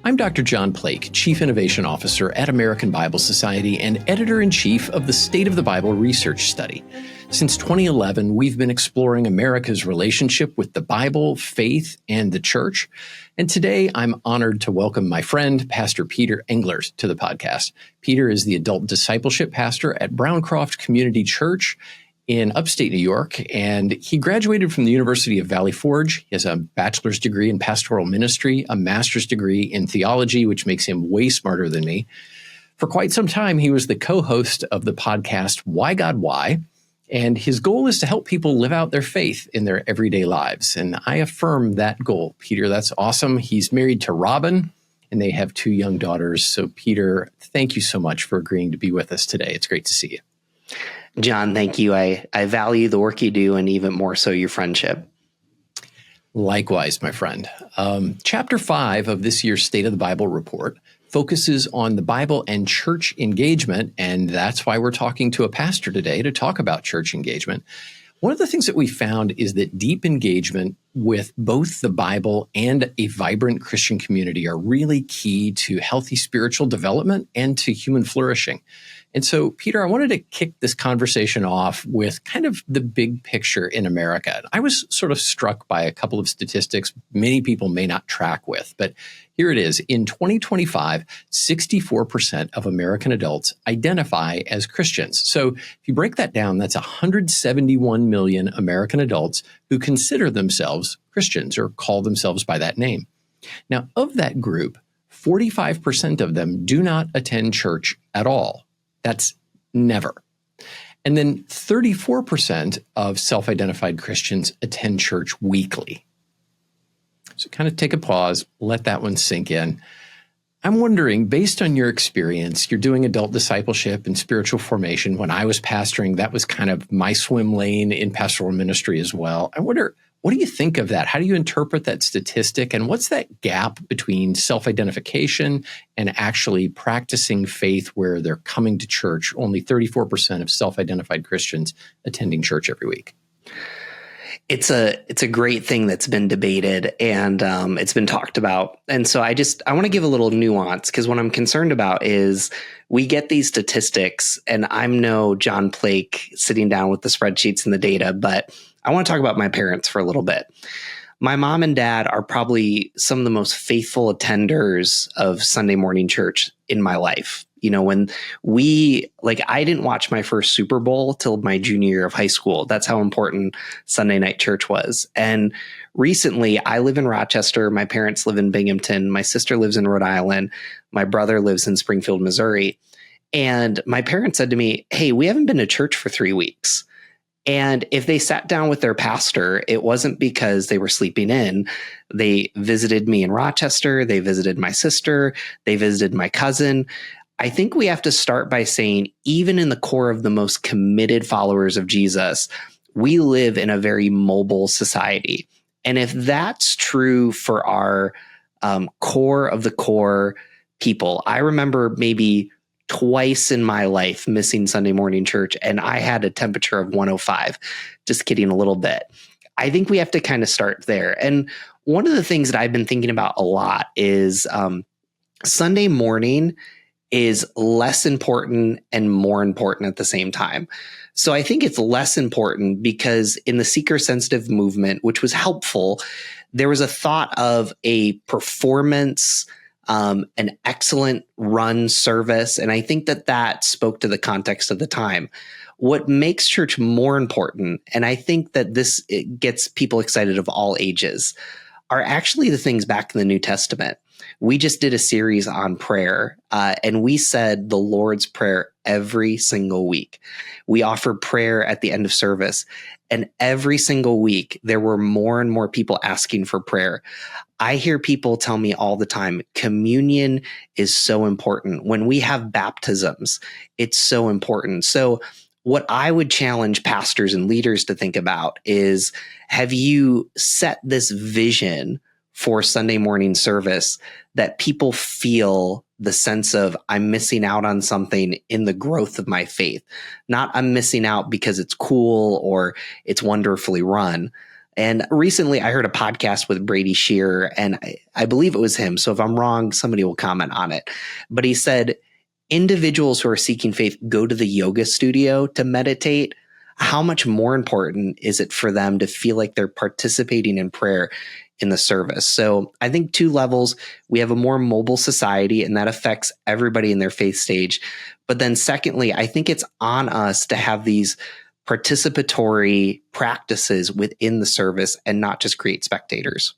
I'm Dr. John Plake, Chief Innovation Officer at American Bible Society and Editor-in-Chief of the State of the Bible Research Study. Since 2011, we've been exploring America's relationship with the Bible, faith, and the church. And today, I'm honored to welcome my friend, Pastor Peter Englert, to the podcast. Peter is the adult discipleship pastor at Browncroft Community Church in upstate New York, and he graduated from the University of Valley Forge. He has a bachelor's degree in pastoral ministry, a master's degree in theology, which makes him way smarter than me. For quite some time, he was the co-host of the podcast Why God Why, and his goal is to help people live out their faith in their everyday lives. And I affirm that goal. Peter, that's awesome. He's married to Robin, and they have 2 young daughters. So Peter, thank you so much for agreeing to be with us today. It's great to see you. John, thank you. I value the work you do and even more so your friendship. Likewise, my friend. Chapter 5 of this year's State of the Bible report focuses on the Bible and church engagement, and that's why we're talking to a pastor today to talk about church engagement. One of the things that we found is that deep engagement with both the Bible and a vibrant Christian community are really key to healthy spiritual development and to human flourishing. And so, Peter, I wanted to kick this conversation off with kind of the big picture in America. I was sort of struck by a couple of statistics many people may not track with, but here it is. In 2025, 64% of American adults identify as Christians. So if you break that down, that's 171 million American adults who consider themselves Christians or call themselves by that name. Now, of that group, 45% of them do not attend church at all. That's never. And then 34% of self-identified Christians attend church weekly. So kind of take a pause, let that one sink in. I'm wondering, based on your experience, you're doing adult discipleship and spiritual formation. When I was pastoring, that was kind of my swim lane in pastoral ministry as well. I wonder, what do you think of that? How do you interpret that statistic? And what's that gap between self-identification and actually practicing faith where they're coming to church? Only 34% of self-identified Christians attending church every week. It's a great thing that's been debated and it's been talked about. And so I want to give a little nuance, because what I'm concerned about is we get these statistics, and I'm no John Plake sitting down with the spreadsheets and the data, but I want to talk about my parents for a little bit. My mom and dad are probably some of the most faithful attenders of Sunday morning church in my life. You know, when I didn't watch my first Super Bowl till my junior year of high school. That's how important Sunday night church was. And recently, I live in Rochester. My parents live in Binghamton. My sister lives in Rhode Island. My brother lives in Springfield, Missouri. And my parents said to me, "Hey, we haven't been to church for 3 weeks." And if they sat down with their pastor, it wasn't because they were sleeping in. They visited me in Rochester. They visited my sister. They visited my cousin. I think we have to start by saying, even in the core of the most committed followers of Jesus, we live in a very mobile society. And if that's true for our core of the core people, I remember maybe twice in my life missing Sunday morning church, and I had a temperature of 105. Just kidding a little bit. I think we have to kind of start there. And one of the things that I've been thinking about a lot is Sunday morning is less important and more important at the same time. So I think it's less important because in the seeker-sensitive movement, which was helpful, there was a thought of a performance, an excellent run service. And I think that spoke to the context of the time. What makes church more important, and I think that it gets people excited of all ages, are actually the things back in the New Testament. We just did a series on prayer, and we said the Lord's Prayer every single week. We offered prayer at the end of service, and every single week there were more and more people asking for prayer. I hear people tell me all the time, communion is so important. When we have baptisms, it's so important. So what I would challenge pastors and leaders to think about is, have you set this vision for Sunday morning service that people feel the sense of, I'm missing out on something in the growth of my faith, not I'm missing out because it's cool or it's wonderfully run. And recently I heard a podcast with Brady Shearer, and I believe it was him. So if I'm wrong, somebody will comment on it. But he said, individuals who are seeking faith go to the yoga studio to meditate. How much more important is it for them to feel like they're participating in prayer in the service? So I think two levels. We have a more mobile society, and that affects everybody in their faith stage. But then secondly, I think it's on us to have these participatory practices within the service and not just create spectators.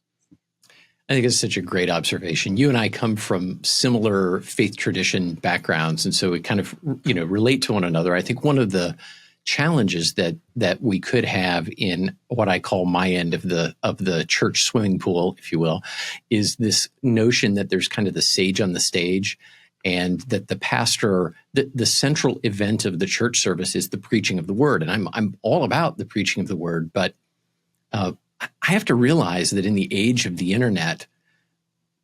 I think it's such a great observation. You and I come from similar faith tradition backgrounds, and so we kind of, relate to one another. I think one of the challenges that we could have in what I call my end of the church swimming pool, if you will, is this notion that there's kind of the sage on the stage, and that the pastor, the central event of the church service is the preaching of the word. And I'm all about the preaching of the word, but I have to realize that in the age of the internet,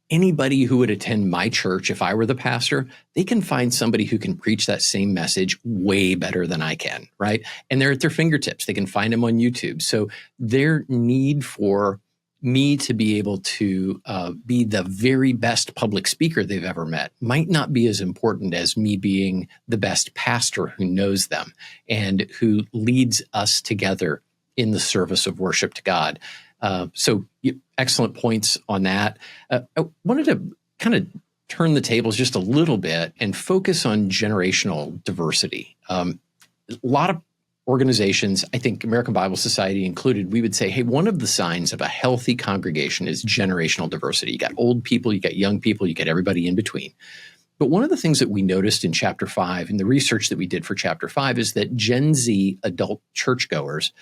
anybody who would attend my church, if I were the pastor, they can find somebody who can preach that same message way better than I can, right? And they're at their fingertips. They can find them on YouTube. So their need for me to be able to be the very best public speaker they've ever met might not be as important as me being the best pastor who knows them and who leads us together in the service of worship to God. So excellent points on that. I wanted to kind of turn the tables just a little bit and focus on generational diversity. A lot of organizations, I think American Bible Society included, we would say, hey, one of the signs of a healthy congregation is generational diversity. You got old people, you got young people, you got everybody in between. But one of the things that we noticed in chapter 5, in the research that we did for chapter 5, is that Gen Z adult churchgoers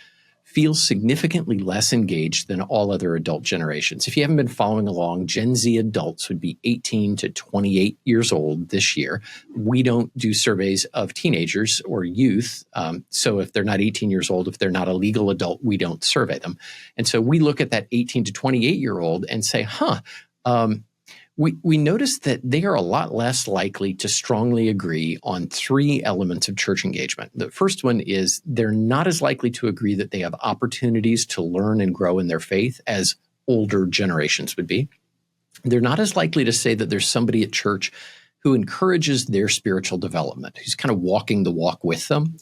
feel significantly less engaged than all other adult generations. If you haven't been following along, Gen Z adults would be 18 to 28 years old this year. We don't do surveys of teenagers or youth. So if they're not 18 years old, if they're not a legal adult, we don't survey them. And so we look at that 18 to 28-year-old and say, we noticed that they are a lot less likely to strongly agree on three elements of church engagement. The first one is they're not as likely to agree that they have opportunities to learn and grow in their faith as older generations would be. They're not as likely to say that there's somebody at church who encourages their spiritual development, who's kind of walking the walk with them.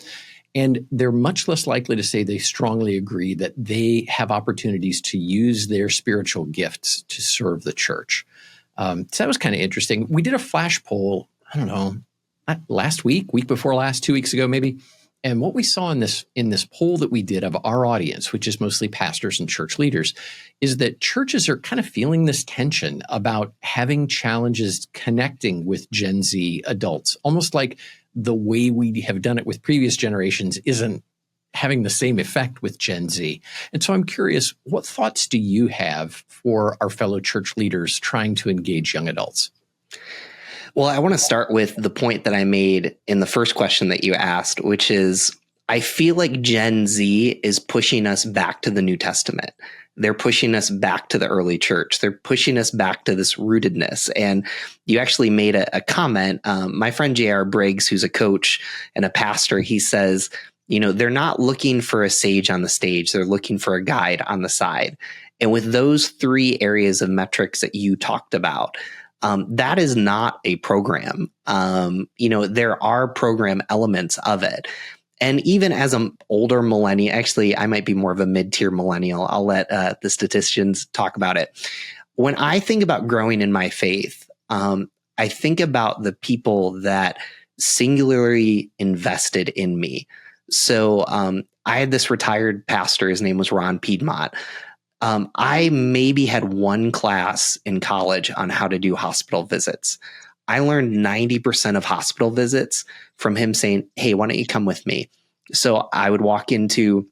And they're much less likely to say they strongly agree that they have opportunities to use their spiritual gifts to serve the church. So that was kind of interesting. We did a flash poll, I don't know, last week before last, 2 weeks ago maybe. And what we saw in this poll that we did of our audience, which is mostly pastors and church leaders, is that churches are kind of feeling this tension about having challenges connecting with Gen Z adults, almost like the way we have done it with previous generations isn't having the same effect with Gen Z. And so I'm curious, what thoughts do you have for our fellow church leaders trying to engage young adults? Well, I want to start with the point that I made in the first question that you asked, which is I feel like Gen Z is pushing us back to the New Testament. They're pushing us back to the early church. They're pushing us back to this rootedness. And you actually made a comment. My friend J.R. Briggs, who's a coach and a pastor, he says, they're not looking for a sage on the stage. They're looking for a guide on the side. And with those three areas of metrics that you talked about, that is not a program. There are program elements of it. And even as an older millennial, actually, I might be more of a mid-tier millennial. I'll let the statisticians talk about it. When I think about growing in my faith, I think about the people that singularly invested in me. So I had this retired pastor. His name was Ron Piedmont. I maybe had one class in college on how to do hospital visits. I learned 90% of hospital visits from him saying, hey, why don't you come with me? So I would walk into,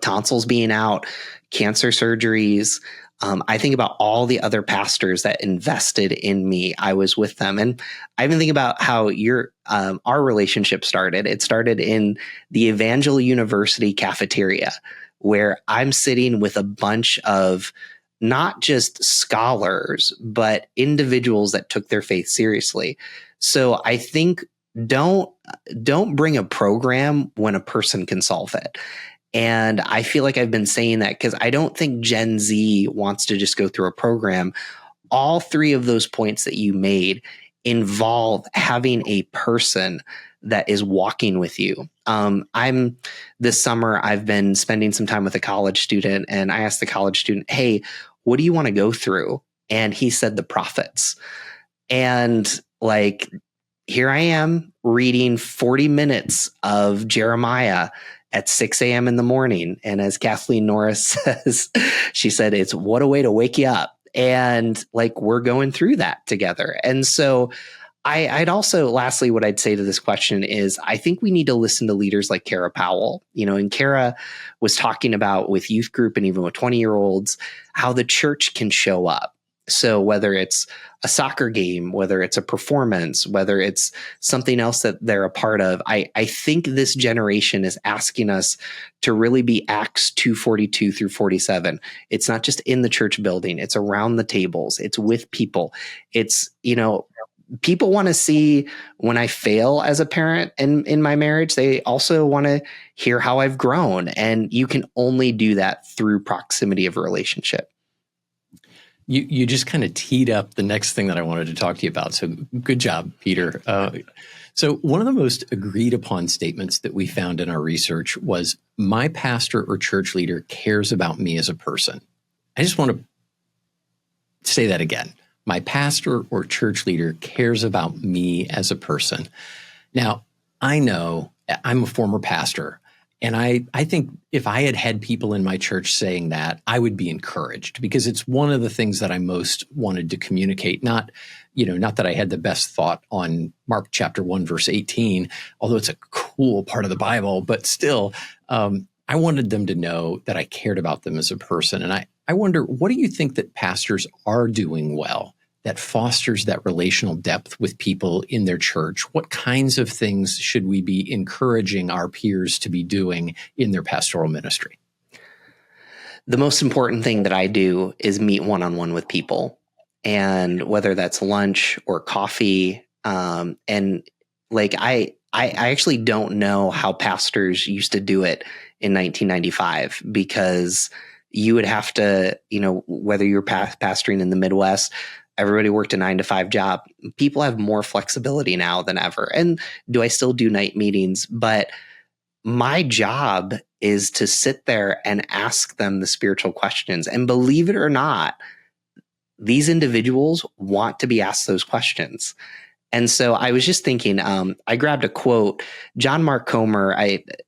tonsils being out, cancer surgeries. I think about all the other pastors that invested in me. I was with them. And I even think about how our relationship started. It started in the Evangel University cafeteria, where I'm sitting with a bunch of not just scholars, but individuals that took their faith seriously. So I think don't bring a program when a person can solve it. And I feel like I've been saying that because I don't think Gen Z wants to just go through a program. All three of those points that you made involve having a person that is walking with you. This summer, I've been spending some time with a college student, and I asked the college student, hey, what do you want to go through? And he said the prophets. And like, here I am reading 40 minutes of Jeremiah at 6 a.m. in the morning. And as Kathleen Norris says, she said, it's what a way to wake you up. And like, we're going through that together. And so I'd also, lastly, what I'd say to this question is I think we need to listen to leaders like Kara Powell, and Kara was talking about with youth group and even with 20-year-olds, how the church can show up. So whether it's a soccer game, whether it's a performance, whether it's something else that they're a part of, I think this generation is asking us to really be Acts 2:42 through 47. It's not just in the church building. It's around the tables. It's with people. It's, people want to see when I fail as a parent in my marriage. They also want to hear how I've grown. And you can only do that through proximity of a relationship. You just kind of teed up the next thing that I wanted to talk to you about. So good job, Peter. So one of the most agreed upon statements that we found in our research was, my pastor or church leader cares about me as a person. I just want to say that again. My pastor or church leader cares about me as a person. Now, I know I'm a former pastor, and I think if I had had people in my church saying that, I would be encouraged, because it's one of the things that I most wanted to communicate. Not that I had the best thought on Mark chapter 1, verse 18, although it's a cool part of the Bible, but still, I wanted them to know that I cared about them as a person. And I wonder, what do you think that pastors are doing well that fosters that relational depth with people in their church? What kinds of things should we be encouraging our peers to be doing in their pastoral ministry? The most important thing that I do is meet one-on-one with people. And whether that's lunch or coffee, and like I actually don't know how pastors used to do it in 1995, because you would have to, whether you're pastoring in the Midwest, everybody worked a 9-to-5 job. People have more flexibility now than ever. And do I still do night meetings? But my job is to sit there and ask them the spiritual questions. And believe it or not, these individuals want to be asked those questions. And so I was just thinking, I grabbed a quote. John Mark Comer,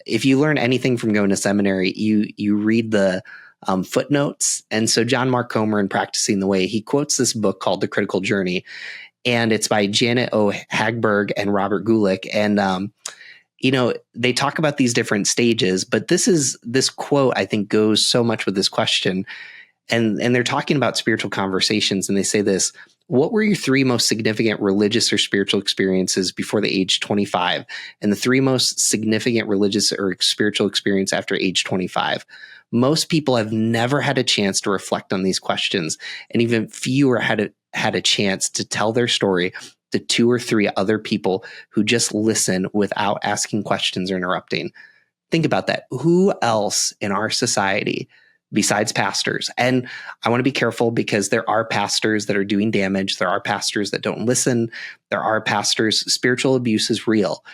if you learn anything from going to seminary, you read the footnotes. And so John Mark Comer, in Practicing the Way, he quotes this book called The Critical Journey, and it's by Janet O. Hagberg and Robert Gulick. And, they talk about these different stages, but this quote, I think, goes so much with this question. And they're talking about spiritual conversations, and they say this: what were your 3 most significant religious or spiritual experiences before the age 25? And the 3 most significant religious or spiritual experience after age 25? Most people have never had a chance to reflect on these questions, and even fewer had a chance to tell their story to 2 or 3 other people who just listen without asking questions or interrupting. Think about that. Who else in our society besides pastors? And I want to be careful, because there are pastors that are doing damage. There are pastors that don't listen. There are pastors, spiritual abuse is real.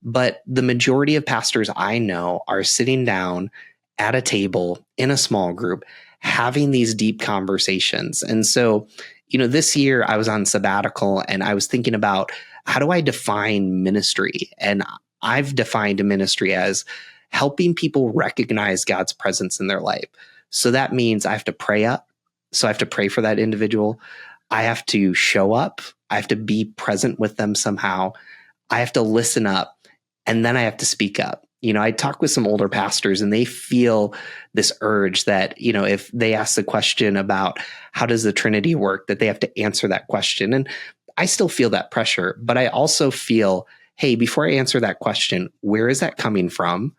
But the majority of pastors I know are sitting down at a table in a small group, having these deep conversations. And so, this year I was on sabbatical, and I was thinking about, how do I define ministry? And I've defined a ministry as helping people recognize God's presence in their life. So that means I have to pray up. So I have to pray for that individual. I have to show up. I have to be present with them somehow. I have to listen up, and then I have to speak up. I talk with some older pastors, and they feel this urge that, if they ask the question about how does the Trinity work, that they have to answer that question. And I still feel that pressure, but I also feel, hey, before I answer that question, where is that coming from?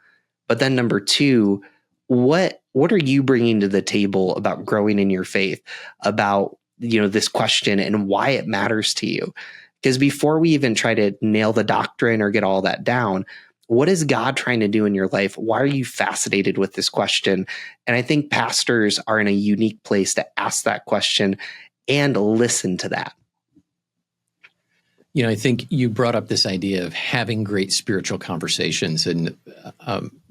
But then number 2, what are you bringing to the table about growing in your faith, about, this question and why it matters to you? Because before we even try to nail the doctrine or get all that down, What is God trying to do in your life? Why are you fascinated with this question? And I think pastors are in a unique place to ask that question and listen to that. I think you brought up this idea of having great spiritual conversations. And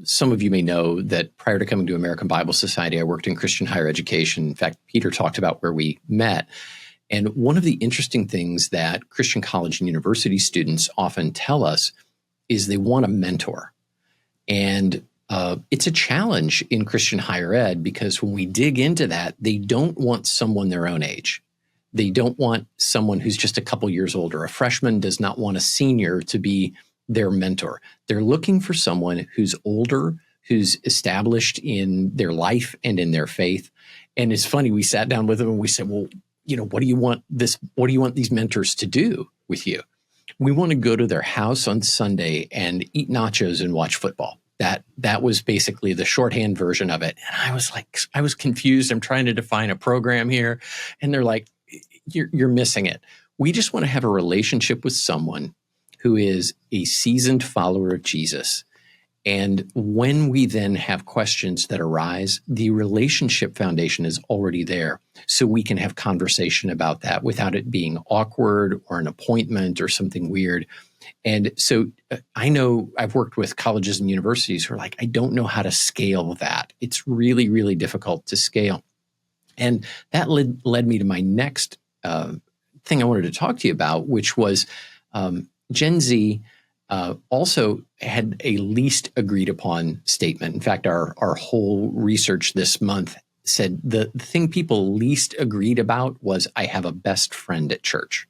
some of you may know that prior to coming to American Bible Society, I worked in Christian higher education. In fact, Peter talked about where we met. And one of the interesting things that Christian college and university students often tell us is they want a mentor. And it's a challenge in Christian higher ed because when we dig into that, they don't want someone their own age. They don't want someone who's just a couple years older. A freshman does not want a senior to be their mentor. They're looking for someone who's older, who's established in their life and in their faith. And it's funny, we sat down with them and we said, well, what do you want these mentors to do with you? We want to go to their house on Sunday and eat nachos and watch football. That was basically the shorthand version of it. And I was confused. I'm trying to define a program here. And they're like, you're missing it. We just want to have a relationship with someone who is a seasoned follower of Jesus. And when we then have questions that arise, the relationship foundation is already there. So we can have conversation about that without it being awkward or an appointment or something weird. And so I know I've worked with colleges and universities who are like, I don't know how to scale that. It's really, really difficult to scale. And that led me to my next thing I wanted to talk to you about, which was Gen Z also had a least agreed upon statement. In fact, our whole research this month said the thing people least agreed about was, I have a best friend at church.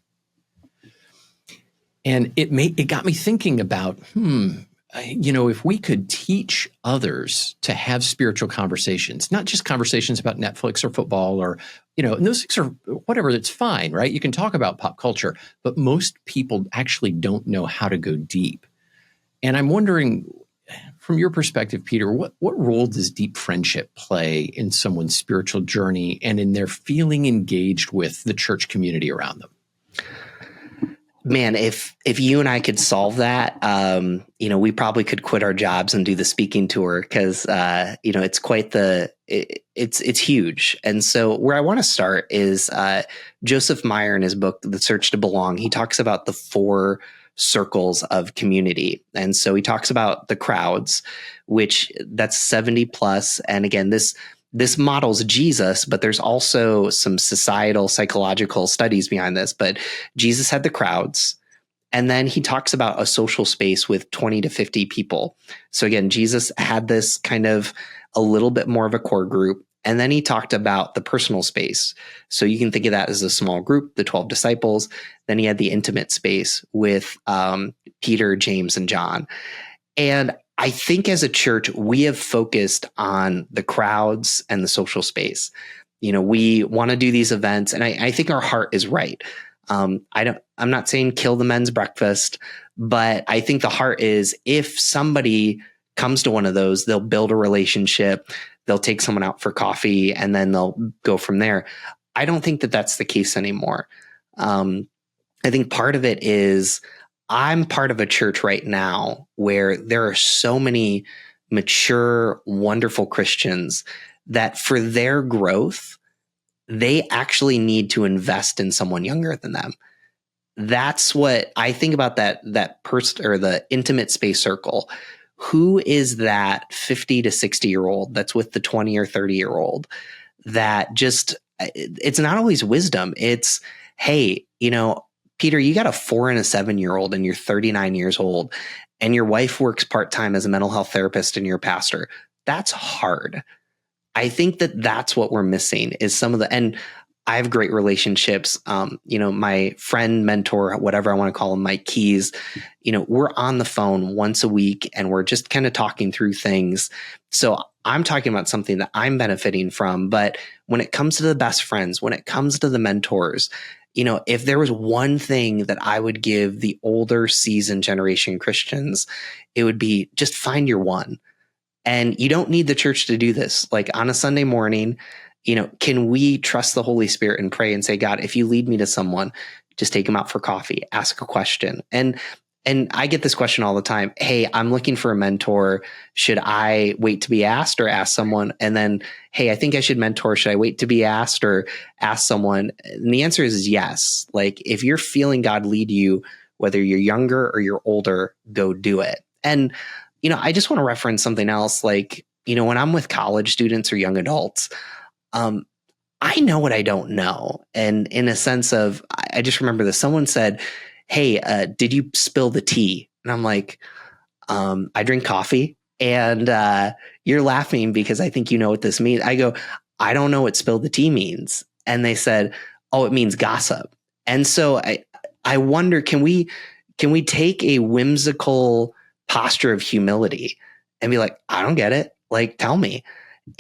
And it got me thinking about, if we could teach others to have spiritual conversations, not just conversations about Netflix or football or, and those things are whatever, that's fine, right? You can talk about pop culture, but most people actually don't know how to go deep. And I'm wondering, from your perspective, Peter, what role does deep friendship play in someone's spiritual journey and in their feeling engaged with the church community around them? Man, if you and I could solve that, we probably could quit our jobs and do the speaking tour because, it's quite it's huge. And so where I want to start is Joseph Meyer in his book, The Search to Belong. He talks about the 4 circles of community. And so he talks about the crowds, which that's 70 plus. And again, this models Jesus, but there's also some societal psychological studies behind this. But Jesus had the crowds. And then he talks about a social space with 20 to 50 people. So again, Jesus had this kind of a little bit more of a core group. And then he talked about the personal space. So you can think of that as a small group, the 12 disciples. Then he had the intimate space with Peter, James, and John. And I think as a church, we have focused on the crowds and the social space. We want to do these events, and I think our heart is right. I'm not saying kill the men's breakfast, but I think the heart is if somebody comes to one of those, they'll build a relationship, they'll take someone out for coffee, and then they'll go from there. I don't think that that's the case anymore. I think part of it is I'm part of a church right now where there are so many mature, wonderful Christians that for their growth, they actually need to invest in someone younger than them. That's what I think about that person or the intimate space circle. Who is that 50 to 60-year-old that's with the 20 or 30-year-old that just, it's not always wisdom. It's, hey, Peter, you got a 4 and a 7-year-old and you're 39 years old and your wife works part-time as a mental health therapist and you're a pastor. That's hard. I think that that's what we're missing is and I have great relationships. My friend, mentor, whatever I want to call him, Mike Keys, we're on the phone once a week and we're just kind of talking through things. So I'm talking about something that I'm benefiting from. But when it comes to the best friends, when it comes to the mentors, if there was one thing that I would give the older seasoned generation Christians, it would be just find your one. And you don't need the church to do this. Like on a Sunday morning, can we trust the Holy Spirit and pray and say, God, if you lead me to someone, just take them out for coffee, ask a question. And And I get this question all the time. Hey, I'm looking for a mentor. Should I wait to be asked or ask someone? And then, hey, I think I should mentor. Should I wait to be asked or ask someone? And the answer is yes. Like if you're feeling God lead you, whether you're younger or you're older, go do it. And, I just want to reference something else. Like, when I'm with college students or young adults, I know what I don't know. And in a sense of, I just remember this, someone said, hey, did you spill the tea? And I'm like, I drink coffee. And you're laughing because I think you know what this means. I go, I don't know what spill the tea means. And they said, oh, it means gossip. And so I wonder, can we take a whimsical posture of humility and be like, I don't get it. Like, tell me.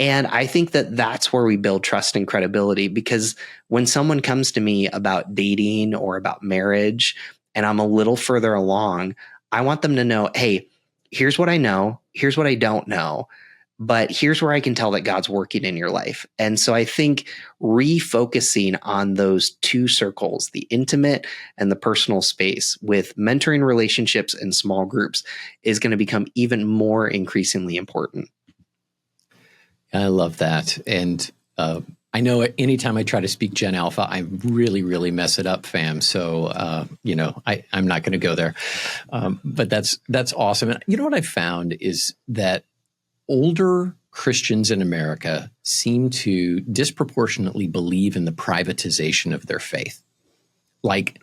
And I think that that's where we build trust and credibility, because when someone comes to me about dating or about marriage and I'm a little further along, I want them to know, hey, here's what I know. Here's what I don't know. But here's where I can tell that God's working in your life. And so I think refocusing on those two circles, the intimate and the personal space with mentoring relationships and small groups, is going to become even more increasingly important. I love that. And I know anytime I try to speak Gen Alpha, I really, really mess it up, fam. So, I'm not going to go there. But that's awesome. And you know what I found is that older Christians in America seem to disproportionately believe in the privatization of their faith. Like,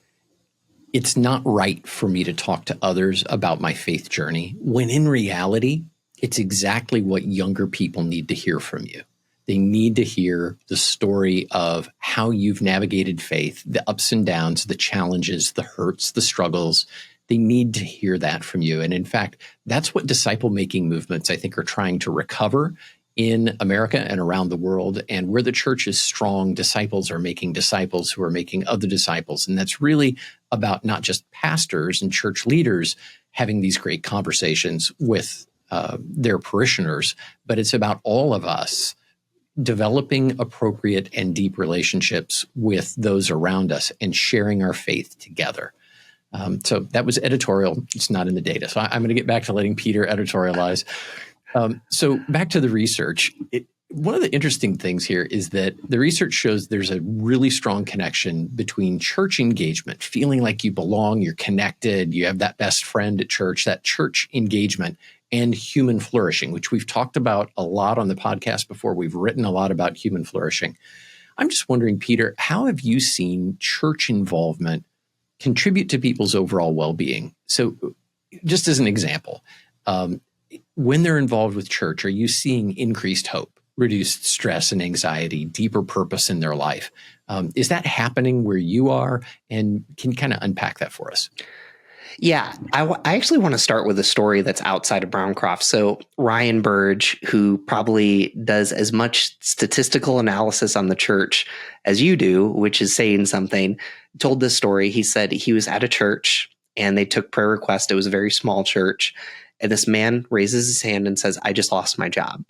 it's not right for me to talk to others about my faith journey, when in reality, it's exactly what younger people need to hear from you. They need to hear the story of how you've navigated faith, the ups and downs, the challenges, the hurts, the struggles. They need to hear that from you. And in fact, that's what disciple-making movements, I think, are trying to recover in America and around the world. And where the church is strong, disciples are making disciples who are making other disciples. And that's really about not just pastors and church leaders having these great conversations with their parishioners, but it's about all of us developing appropriate and deep relationships with those around us and sharing our faith together. So that was editorial. It's not in the data. So I'm going to get back to letting Peter editorialize. So back to the research. One of the interesting things here is that the research shows there's a really strong connection between church engagement, feeling like you belong, you're connected, you have that best friend at church, that church engagement, and human flourishing, which we've talked about a lot on the podcast before. We've written a lot about human flourishing. I'm just wondering, Peter, how have you seen church involvement contribute to people's overall well-being? So just as an example, when they're involved with church, are you seeing increased hope, reduced stress and anxiety, deeper purpose in their life? Is that happening where you are? And can you kind of unpack that for us? Yeah, I actually want to start with a story that's outside of Browncroft. So Ryan Burge, who probably does as much statistical analysis on the church as you do, which is saying something, told this story. He said he was at a church and they took prayer requests. It was a very small church. And this man raises his hand and says, I just lost my job.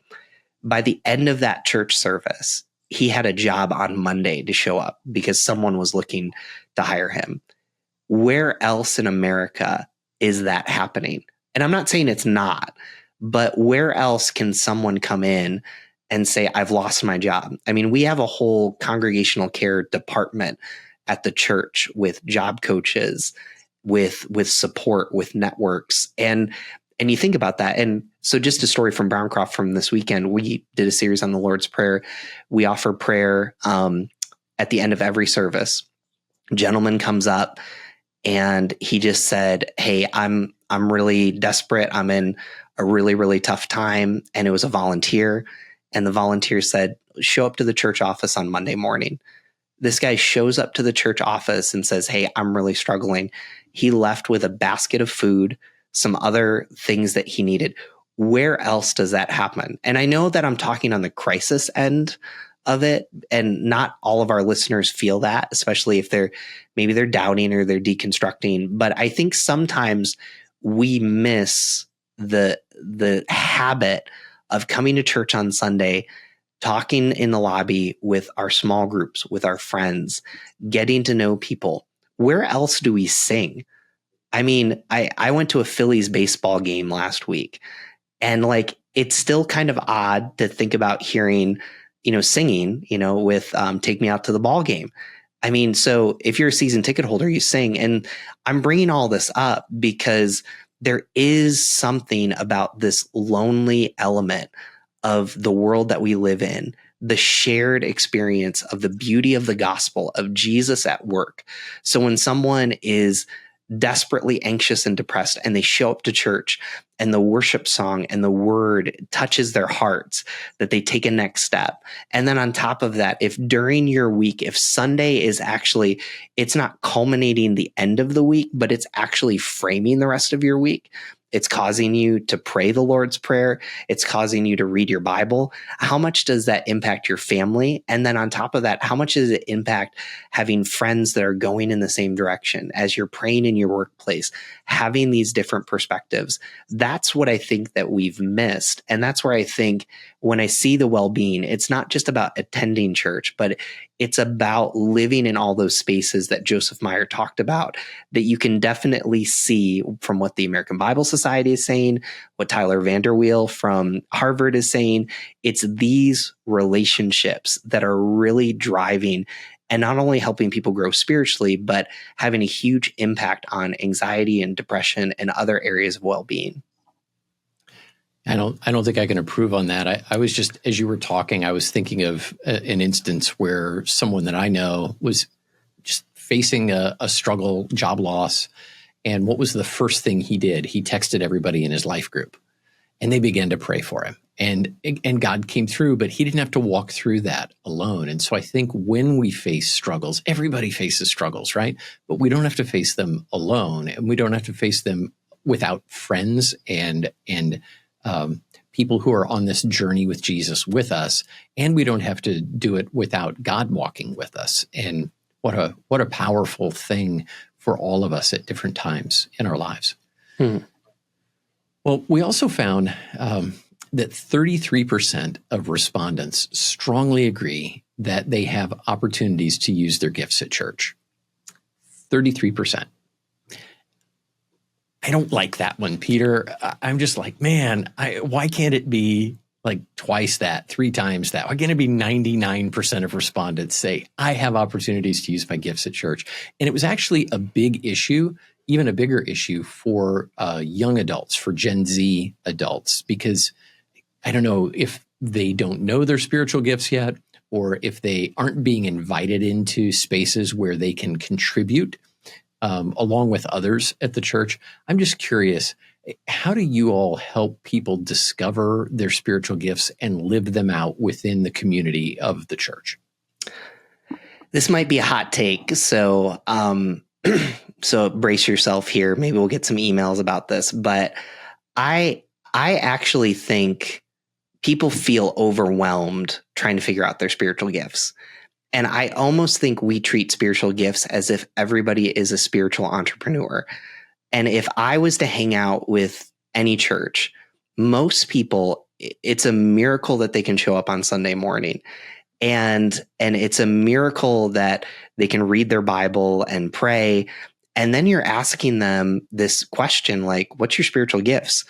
By the end of that church service, he had a job on Monday to show up because someone was looking to hire him. Where else in America is that happening? And I'm not saying it's not, but where else can someone come in and say, I've lost my job? I mean, we have a whole congregational care department at the church with job coaches, with support, with networks. And you think about that. And so just a story from Browncroft from this weekend, we did a series on the Lord's Prayer. We offer prayer at the end of every service. A gentleman comes up and he just said, hey, I'm really desperate. I'm in a really, really tough time. And it was a volunteer. And the volunteer said, show up to the church office on Monday morning. This guy shows up to the church office and says, hey, I'm really struggling. He left with a basket of food, some other things that he needed. Where else does that happen? And I know that I'm talking on the crisis end of it, and not all of our listeners feel that, especially if maybe they're doubting or they're deconstructing. But I think sometimes we miss the habit of coming to church on Sunday, talking in the lobby with our small groups, with our friends, getting to know people. Where else do we sing? I mean, I went to a Phillies baseball game last week, and like, it's still kind of odd to think about hearing, singing, with Take Me Out to the Ball Game. I mean, so if you're a season ticket holder, you sing. And I'm bringing all this up because there is something about this lonely element of the world that we live in, the shared experience of the beauty of the gospel of Jesus at work. So when someone is desperately anxious and depressed and they show up to church and the worship song and the word touches their hearts, that they take a next step. And then on top of that, if during your week, if Sunday is actually, it's not culminating the end of the week, but it's actually framing the rest of your week. It's causing you to pray the Lord's Prayer. It's causing you to read your Bible. How much does that impact your family? And then on top of that, how much does it impact having friends that are going in the same direction as you're praying in your workplace, having these different perspectives? That's what I think that we've missed. And that's where I think when I see the well-being, it's not just about attending church, but it's about living in all those spaces that Joseph Meyer talked about, that you can definitely see from what the American Bible Society is saying, what Tyler Vanderweel from Harvard is saying. It's these relationships that are really driving and not only helping people grow spiritually, but having a huge impact on anxiety and depression and other areas of well-being. I don't think I can improve on that. I was just, as you were talking, I was thinking of an instance where someone that I know was just facing a struggle, job loss. And what was the first thing he did? He texted everybody in his life group and they began to pray for him. And God came through, but he didn't have to walk through that alone. And so I think when we face struggles, everybody faces struggles, right? But we don't have to face them alone, and we don't have to face them without friends and people who are on this journey with Jesus with us, and we don't have to do it without God walking with us. And what a powerful thing for all of us at different times in our lives. Well, we also found that 33% of respondents strongly agree that they have opportunities to use their gifts at church. 33%. I don't like that one, Peter. I'm just like, man, why can't it be like twice that, 3 times that? Why can't it be 99% of respondents say, I have opportunities to use my gifts at church? And it was actually a big issue, even a bigger issue for young adults, for Gen Z adults, because I don't know if they don't know their spiritual gifts yet, or if they aren't being invited into spaces where they can contribute along with others at the church. I'm just curious, how do you all help people discover their spiritual gifts and live them out within the community of the church? This might be a hot take, so so brace yourself here. Maybe we'll get some emails about this, but I actually think people feel overwhelmed trying to figure out their spiritual gifts. And I almost think we treat spiritual gifts as if everybody is a spiritual entrepreneur. And if I was to hang out with any church, most people, it's a miracle that they can show up on Sunday morning. And it's a miracle that they can read their Bible and pray. And then you're asking them this question, like, what's your spiritual gifts?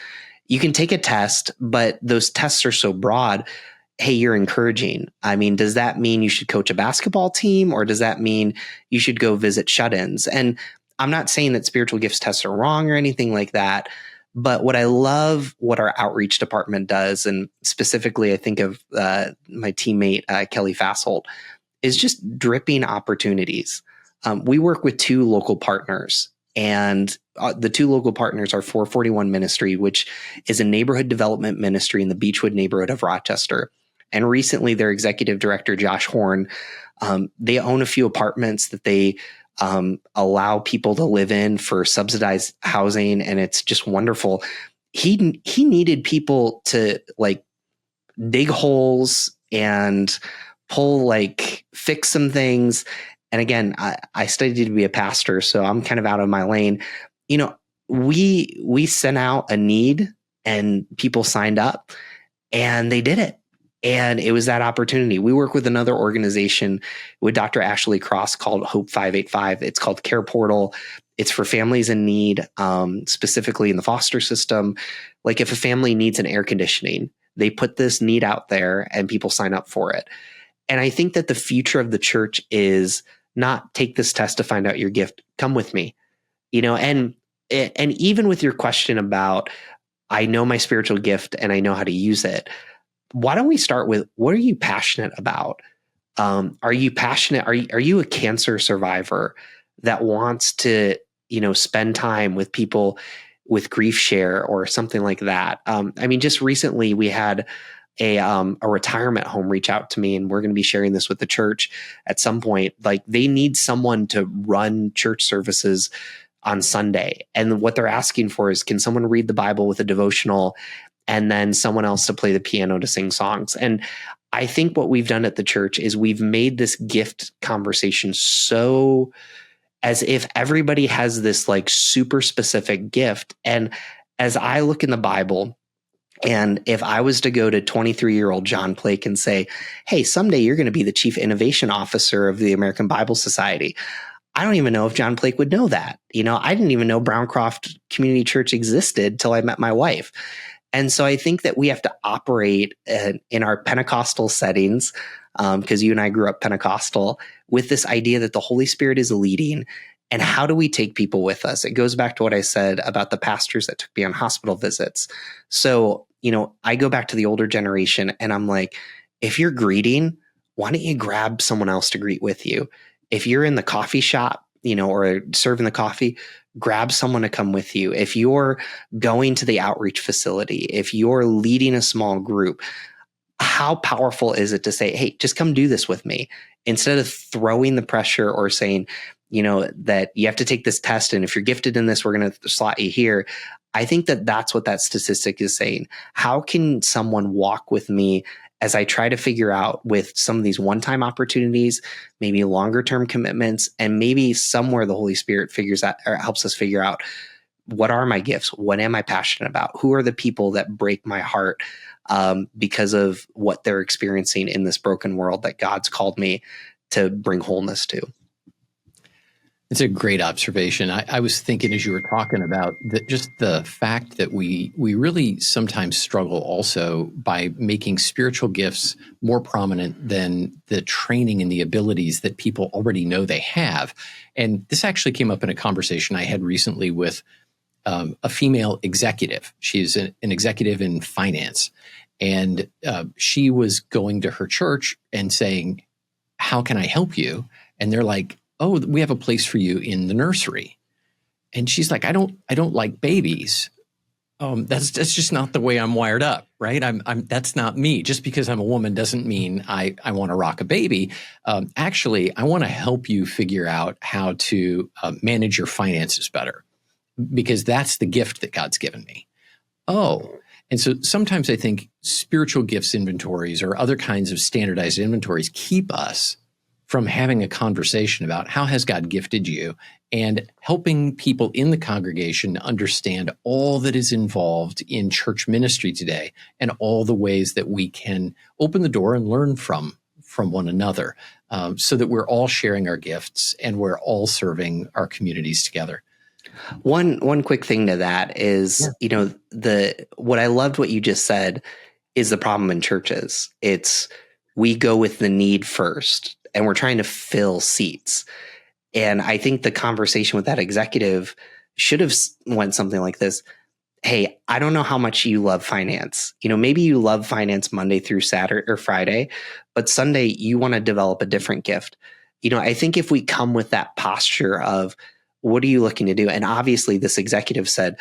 You can take a test, but those tests are so broad. Hey, you're encouraging. I mean, does that mean you should coach a basketball team, or does that mean you should go visit shut-ins? And I'm not saying that spiritual gifts tests are wrong or anything like that. But what I love what our outreach department does, and specifically I think of my teammate, Kelly Fassholt, is just dripping opportunities. We work with 2 local partners, and the 2 local partners are 441 Ministry, which is a neighborhood development ministry in the Beechwood neighborhood of Rochester. And recently their executive director, Josh Horn, they own a few apartments that they allow people to live in for subsidized housing. And it's just wonderful. He needed people to like dig holes and fix some things. And again, I studied to be a pastor, so I'm kind of out of my lane. We sent out a need and people signed up and they did it. And it was that opportunity. We work with another organization with Dr. Ashley Cross called Hope 585. It's called Care Portal. It's for families in need, specifically in the foster system. Like if a family needs an air conditioning, they put this need out there and people sign up for it. And I think that the future of the church is not take this test to find out your gift. Come with me, and even with your question about, I know my spiritual gift and I know how to use it. Why don't we start with, what are you passionate about? Are you passionate? Are you a cancer survivor that wants to, spend time with people with grief share or something like that? Just recently we had a retirement home reach out to me, and we're going to be sharing this with the church at some point. Like, they need someone to run church services on Sunday. And what they're asking for is, can someone read the Bible with a devotional and then someone else to play the piano to sing songs? And I think what we've done at the church is we've made this gift conversation so as if everybody has this like super specific gift. And as I look in the Bible, and if I was to go to 23-year-old John Plake and say, hey, someday you're going to be the chief innovation officer of the American Bible Society, I don't even know if John Plake would know that. I didn't even know Browncroft Community Church existed till I met my wife. And so I think that we have to operate in our Pentecostal settings, because you and I grew up Pentecostal, with this idea that the Holy Spirit is leading. And how do we take people with us? It goes back to what I said about the pastors that took me on hospital visits. So, I go back to the older generation and I'm like, if you're greeting, why don't you grab someone else to greet with you? If you're in the coffee shop, or serving the coffee, grab someone to come with you. If you're going to the outreach facility, if you're leading a small group, how powerful is it to say, hey, just come do this with me, instead of throwing the pressure or saying, that you have to take this test, and if you're gifted in this, we're going to slot you here. I think that that's what that statistic is saying. How can someone walk with me as I try to figure out, with some of these one-time opportunities, maybe longer-term commitments, and maybe somewhere the Holy Spirit figures out or helps us figure out, what are my gifts? What am I passionate about? Who are the people that break my heart because of what they're experiencing in this broken world that God's called me to bring wholeness to? It's a great observation. I was thinking as you were talking about just the fact that we really sometimes struggle also by making spiritual gifts more prominent than the training and the abilities that people already know they have. And this actually came up in a conversation I had recently with a female executive. She's an executive in finance. And she was going to her church and saying, how can I help you? And they're like, oh, we have a place for you in the nursery. And she's like, I don't like babies. That's just not the way I'm wired up, right? That's not me. Just because I'm a woman doesn't mean I want to rock a baby. Actually, I want to help you figure out how to manage your finances better, because that's the gift that God's given me. Oh, and so sometimes I think spiritual gifts inventories or other kinds of standardized inventories keep us from having a conversation about how has God gifted you, and helping people in the congregation understand all that is involved in church ministry today and all the ways that we can open the door and learn from one another, so that we're all sharing our gifts and we're all serving our communities together. One quick thing to that is, what I loved what you just said is the problem in churches. It's, we go with the need first, and we're trying to fill seats. And I think the conversation with that executive should have went something like this. Hey, I don't know how much you love finance. Maybe you love finance Monday through Saturday or Friday, but Sunday you want to develop a different gift. I think if we come with that posture of, what are you looking to do? And obviously this executive said,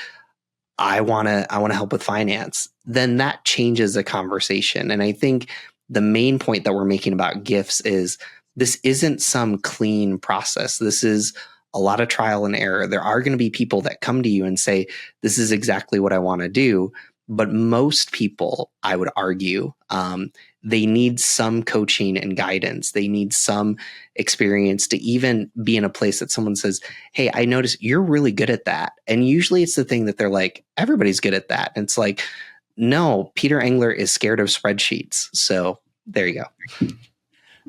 I want to help with finance. Then that changes the conversation. And I think the main point that we're making about gifts is, this isn't some clean process. This is a lot of trial and error. There are going to be people that come to you and say, this is exactly what I want to do. But most people, I would argue, they need some coaching and guidance. They need some experience to even be in a place that someone says, hey, I noticed you're really good at that. And usually it's the thing that they're like, everybody's good at that. And it's like, no, Peter Englert is scared of spreadsheets. So there you go.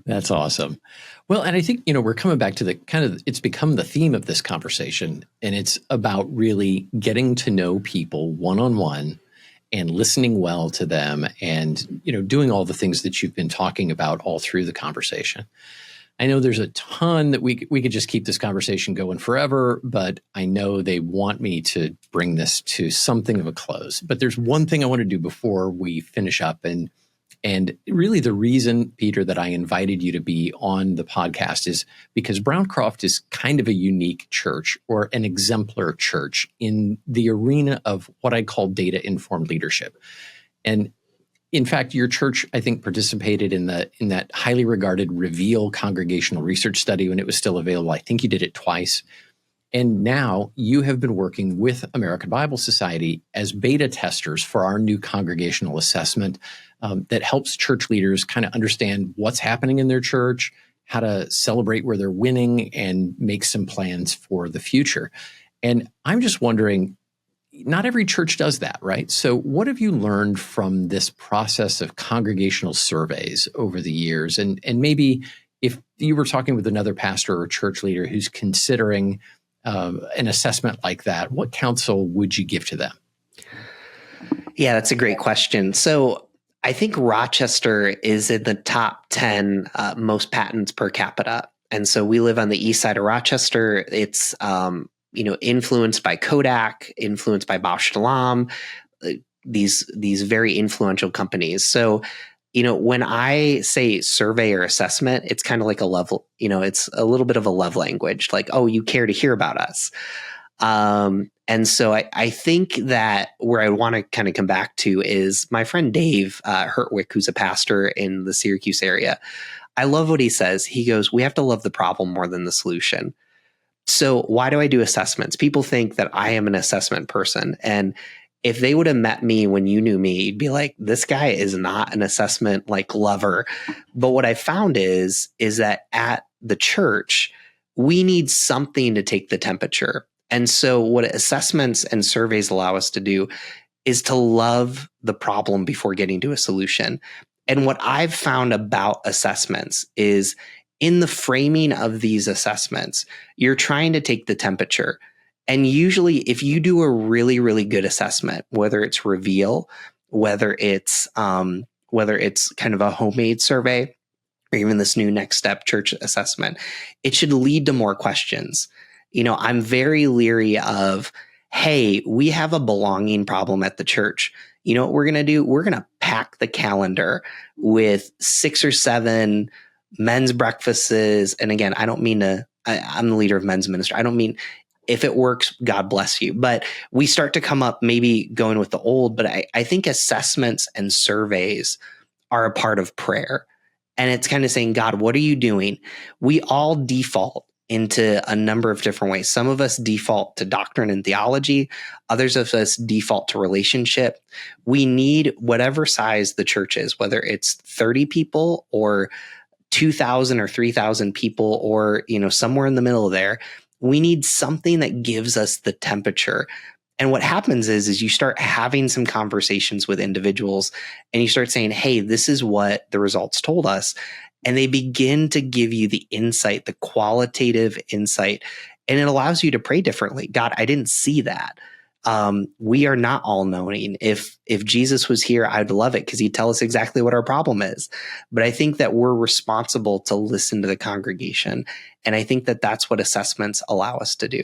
That's awesome. Well, and I think, we're coming back to the it's become the theme of this conversation, and it's about really getting to know people one-on-one and listening well to them and, doing all the things that you've been talking about all through the conversation. I know there's a ton that we could just keep this conversation going forever, but I know they want me to bring this to something of a close. But there's one thing I want to do before we finish up, and really the reason, Peter, that I invited you to be on the podcast is because Browncroft is kind of a unique church, or an exemplar church, in the arena of what I call data-informed leadership. And in fact, your church, I think, participated in that highly regarded Reveal congregational research study when it was still available. I think you did it twice. And now you have been working with American Bible Society as beta testers for our new congregational assessment that helps church leaders kind of understand what's happening in their church, how to celebrate where they're winning, and make some plans for the future. And I'm just wondering, not every church does that, right? So what have you learned from this process of congregational surveys over the years? And maybe if you were talking with another pastor or church leader who's considering an assessment like that, what counsel would you give to them? Yeah, that's a great question. So I think Rochester is in the top 10 most patents per capita. And so we live on the east side of Rochester. It's influenced by Kodak, influenced by Bausch Shalom, these very influential companies. So, when I say survey or assessment, it's kind of like a level, it's a little bit of a love language, like, oh, you care to hear about us. And so I think that where I want to kind of come back to is my friend Dave Hertwick, who's a pastor in the Syracuse area. I love what he says. He goes, we have to love the problem more than the solution. So why do I do assessments? People think that I am an assessment person. And if they would have met me when you knew me, you'd be like, this guy is not an assessment lover. But what I found is that at the church, we need something to take the temperature. And so what assessments and surveys allow us to do is to love the problem before getting to a solution. And what I've found about assessments is, in the framing of these assessments, you're trying to take the temperature. And usually if you do a really, really good assessment, whether it's Reveal, whether it's kind of a homemade survey, or even this new Next Step church assessment, it should lead to more questions. I'm very leery of, hey, we have a belonging problem at the church. You know what we're going to do? We're going to pack the calendar with 6 or 7 men's breakfasts. And again, I don't mean I'm the leader of men's ministry. I don't mean, if it works, God bless you. But we start to come up maybe going with the old, but I think assessments and surveys are a part of prayer. And it's kind of saying, God, what are you doing? We all default into a number of different ways. Some of us default to doctrine and theology. Others of us default to relationship. We need whatever size the church is, whether it's 30 people or 2,000 or 3,000 people, or, somewhere in the middle there. We need something that gives us the temperature. And what happens is you start having some conversations with individuals and you start saying, hey, this is what the results told us. And they begin to give you the insight, the qualitative insight, and it allows you to pray differently. God, I didn't see that. We are not all knowing. If Jesus was here, I'd love it because he'd tell us exactly what our problem is. But I think that we're responsible to listen to the congregation. And I think that that's what assessments allow us to do.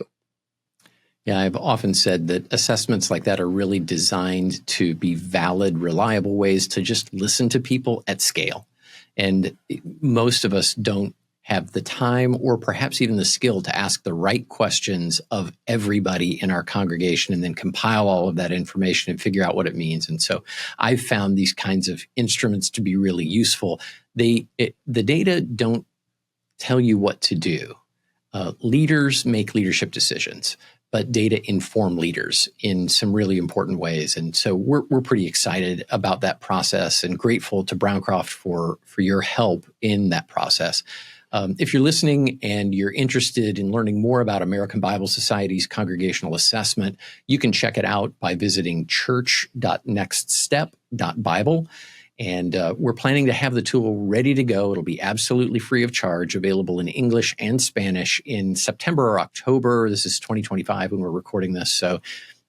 Yeah, I've often said that assessments like that are really designed to be valid, reliable ways to just listen to people at scale. And most of us don't have the time or perhaps even the skill to ask the right questions of everybody in our congregation and then compile all of that information and figure out what it means. And so I've found these kinds of instruments to be really useful. The data don't tell you what to do. Leaders make leadership decisions, but data inform leaders in some really important ways. And so we're pretty excited about that process and grateful to Browncroft for your help in that process. If you're listening and you're interested in learning more about American Bible Society's congregational assessment, you can check it out by visiting church.nextstep.bible. And we're planning to have the tool ready to go. It'll be absolutely free of charge, available in English and Spanish in September or October. This is 2025 when we're recording this. So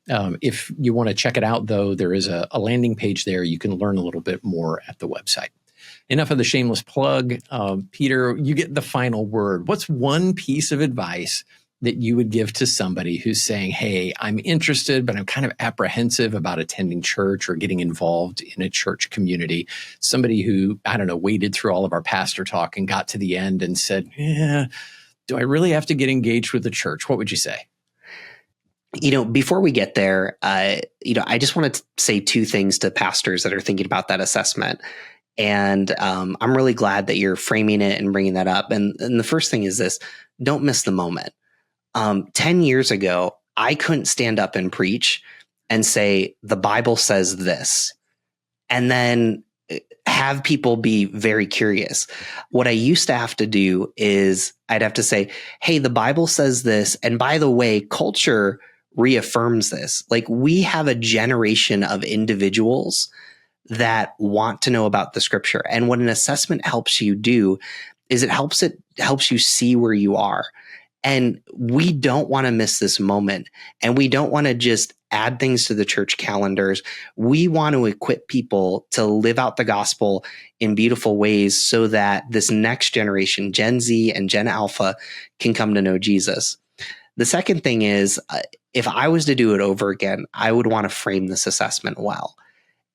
if you want to check it out, though, there is a landing page there. You can learn a little bit more at the website. Enough of the shameless plug. Peter, you get the final word. What's one piece of advice that you would give to somebody who's saying, hey, I'm interested, but I'm kind of apprehensive about attending church or getting involved in a church community? Somebody who, I don't know, waded through all of our pastor talk and got to the end and said, yeah, do I really have to get engaged with the church? What would you say? Before we get there, I just want to say two things to pastors that are thinking about that assessment. And I'm really glad that you're framing it and bringing that up. And the first thing is this: don't miss the moment. 10 years ago, I couldn't stand up and preach and say, the Bible says this, and then have people be very curious. What I used to have to do is I'd have to say, hey, the Bible says this. And by the way, culture reaffirms this. Like, we have a generation of individuals that want to know about the scripture. And what an assessment helps you do is it helps you see where you are. And we don't want to miss this moment. And we don't want to just add things to the church calendars. We want to equip people to live out the gospel in beautiful ways so that this next generation, Gen Z and Gen Alpha, can come to know Jesus. The second thing is, if I was to do it over again, I would want to frame this assessment well.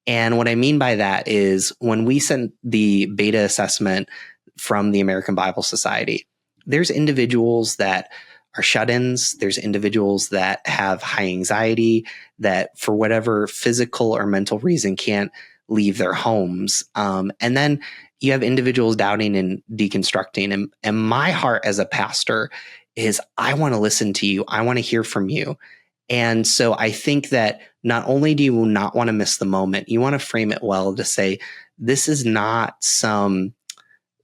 And what I mean by that is, when we sent the beta assessment from the American Bible Society, there's individuals that are shut-ins. There's individuals that have high anxiety, that for whatever physical or mental reason can't leave their homes. And then you have individuals doubting and deconstructing. And my heart as a pastor is, I want to listen to you. I want to hear from you. And so I think that not only do you not want to miss the moment, you want to frame it well to say, this is not some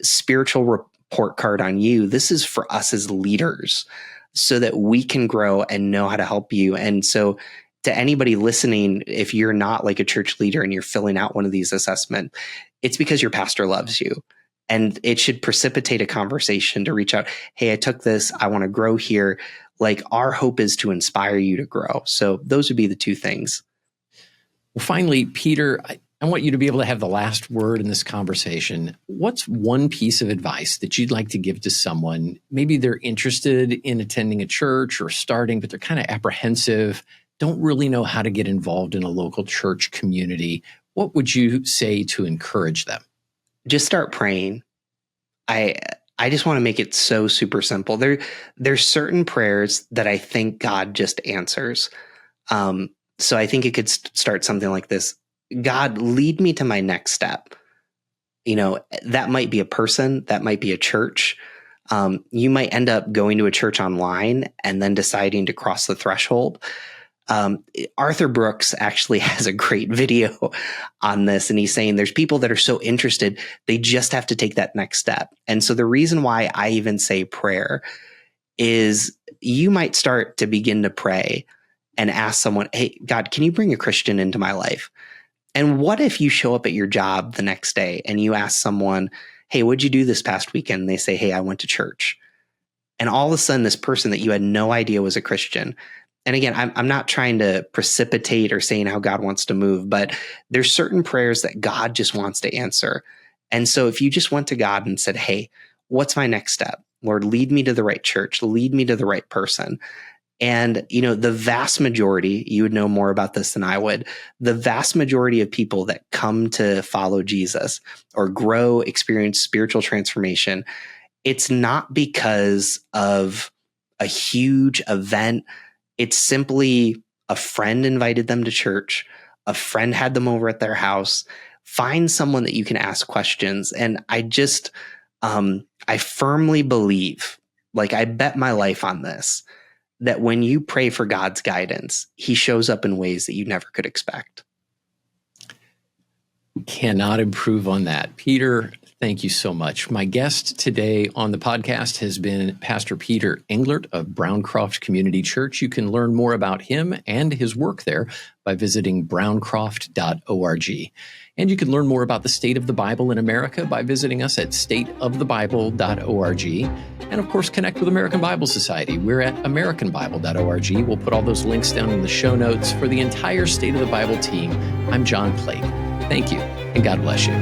spiritual report card on you. This is for us as leaders so that we can grow and know how to help you. And so to anybody listening, if you're not like a church leader and you're filling out one of these assessments, it's because your pastor loves you. And it should precipitate a conversation to reach out. Hey, I took this. I want to grow here. Like, our hope is to inspire you to grow. So those would be the two things. Well, finally, Peter, I want you to be able to have the last word in this conversation. What's one piece of advice that you'd like to give to someone? Maybe they're interested in attending a church or starting, but they're kind of apprehensive, don't really know how to get involved in a local church community. What would you say to encourage them? Just start praying. I just want to make it so super simple. There's certain prayers that I think God just answers. So I think it could start something like this: God, lead me to my next step. That might be a person, that might be a church. You might end up going to a church online and then deciding to cross the threshold. Arthur Brooks actually has a great video on this, and he's saying there's people that are so interested, they just have to take that next step. And so the reason why I even say prayer is, you might start to begin to pray and ask someone, hey, God, can you bring a Christian into my life? And what if you show up at your job the next day and you ask someone, hey, what'd you do this past weekend? And they say, hey, I went to church. And all of a sudden, this person that you had no idea was a Christian. And again, I'm not trying to precipitate or saying how God wants to move, but there's certain prayers that God just wants to answer. And so if you just went to God and said, hey, what's my next step? Lord, lead me to the right church, lead me to the right person. And, the vast majority, you would know more about this than I would, the vast majority of people that come to follow Jesus or grow, experience spiritual transformation, it's not because of a huge event. It's simply a friend invited them to church, a friend had them over at their house. Find someone that you can ask questions. And I firmly believe, like, I bet my life on this, that when you pray for God's guidance, he shows up in ways that you never could expect. Cannot improve on that. Peter, Thank you so much. My guest today on the podcast has been Pastor Peter Englert of Browncroft Community Church. You can learn more about him and his work there by visiting browncroft.org. And you can learn more about the state of the Bible in America by visiting us at stateofthebible.org. And of course, connect with American Bible Society. We're at americanbible.org. We'll put all those links down in the show notes. For the entire State of the Bible team, I'm John Plake. Thank you, and God bless you.